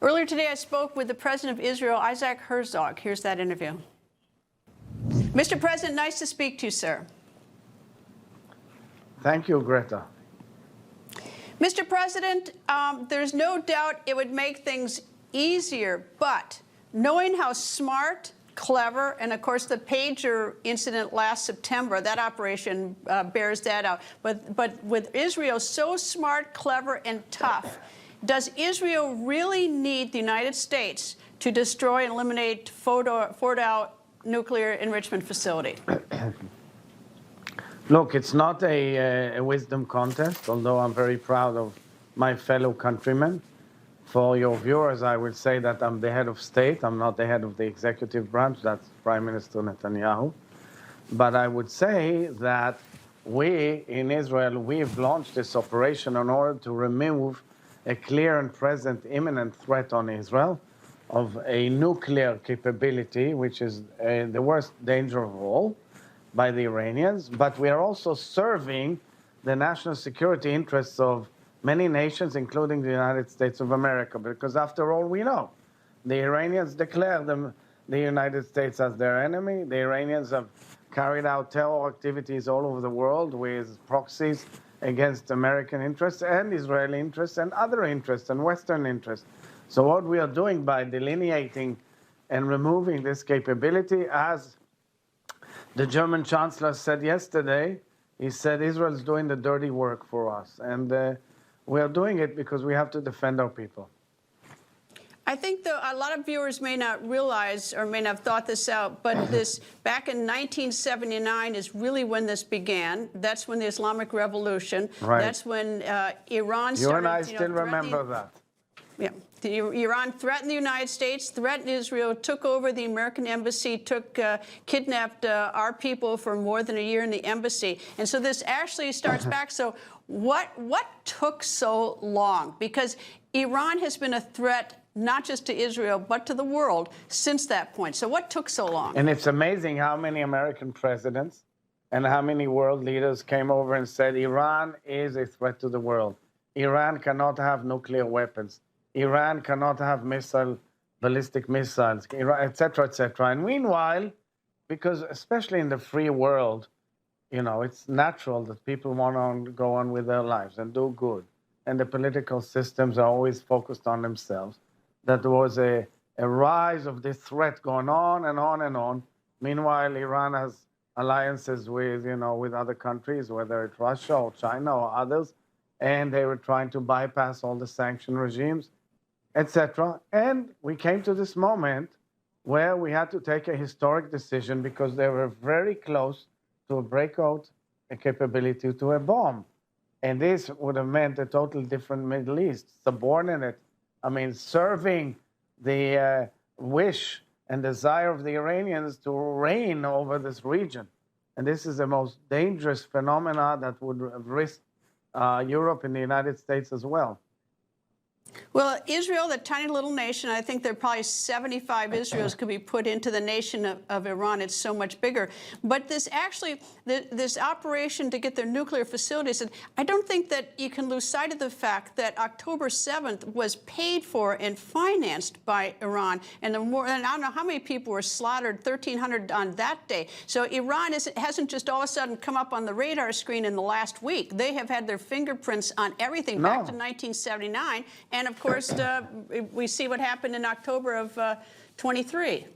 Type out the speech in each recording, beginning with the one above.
Earlier today, I spoke with the president of Israel, Isaac Herzog. Here's that interview. Mr. President, nice to speak to you, sir. Thank you, Greta. Mr. President, there's no doubt it would make things easier, but knowing how smart, clever, and of course the pager incident last September, that operation bears that out. But with Israel so smart, clever, and tough, does Israel really need the United States to destroy and eliminate Fordow nuclear enrichment facility? Look, it's not a wisdom contest, although I'm very proud of my fellow countrymen. For your viewers, I will say that I'm the head of state. I'm not the head of the executive branch. That's Prime Minister Netanyahu. But I would say that we, in Israel, we've launched this operation in order to remove a clear and present imminent threat on Israel of a nuclear capability, which is the worst danger of all, by the Iranians. But we are also serving the national security interests of many nations, including the United States of America, because after all, we know the Iranians declare the United States as their enemy. The Iranians have carried out terror activities all over the world with proxies against American interests and Israeli interests and other interests and Western interests. So what we are doing by delineating and removing this capability, as the German Chancellor said yesterday, he said Israel is doing the dirty work for us. And we are doing it because we have to defend our people. I think, though, a lot of viewers may not realize or may not have thought this out, but this back in 1979 is really when this began. That's when the Islamic Revolution. Right. That's when Iran started. You and I still remember that. Yeah. Iran threatened the United States, threatened Israel, took over the American embassy, kidnapped our people for more than a year in the embassy. And so this actually starts back. So what took so long? Because Iran has been a threat not just to Israel, but to the world since that point. So what took so long? And it's amazing how many American presidents and how many world leaders came over and said, Iran is a threat to the world. Iran cannot have nuclear weapons. Iran cannot have ballistic missiles, et cetera, et cetera. And meanwhile, because especially in the free world, you know, it's natural that people want to go on with their lives and do good. And the political systems are always focused on themselves. That there was a rise of this threat going on and on and on. Meanwhile, Iran has alliances with, with other countries, whether it's Russia or China or others, and they were trying to bypass all the sanction regimes, etc. And we came to this moment where we had to take a historic decision because they were very close to a breakout capability to a bomb. And this would have meant a totally different Middle East, subordinate. I mean, serving the wish and desire of the Iranians to reign over this region. And this is the most dangerous phenomena that would risk Europe and the United States as well. Well, Israel, the tiny little nation, I think there are probably 75 Israels could be put into the nation of Iran. It's so much bigger. But this actually, this operation to get their nuclear facilities, and I don't think that you can lose sight of the fact that October 7th was paid for and financed by Iran. And I don't know how many people were slaughtered, 1,300 on that day. So Iran hasn't just all of a sudden come up on the radar screen in the last week. They have had their fingerprints on everything back to 1979. And of course, we see what happened in October of 23.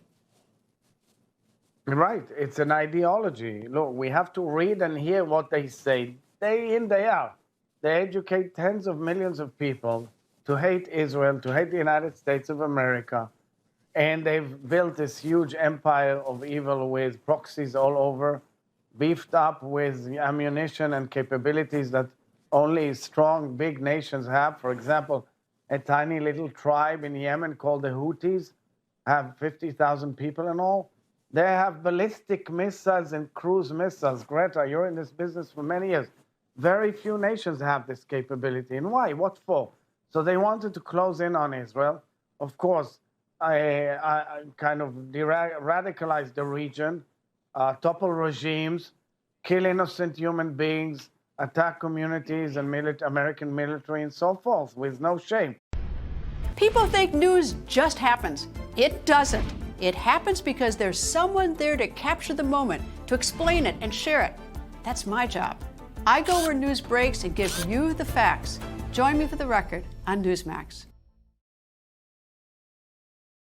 Right. It's an ideology. Look, we have to read and hear what they say day in, day out. They educate tens of millions of people to hate Israel, to hate the United States of America. And they've built this huge empire of evil with proxies all over, beefed up with ammunition and capabilities that only strong, big nations have. For example, a tiny little tribe in Yemen called the Houthis have 50,000 people in all. They have ballistic missiles and cruise missiles. Greta, you're in this business for many years. Very few nations have this capability. And why? What for? So they wanted to close in on Israel. Of course, I kind of radicalize the region, topple regimes, kill innocent human beings, attack communities and American military and so forth with no shame. People think news just happens. It doesn't. It happens because there's someone there to capture the moment, to explain it and share it. That's my job. I go where news breaks and give you the facts. Join me for The Record on Newsmax.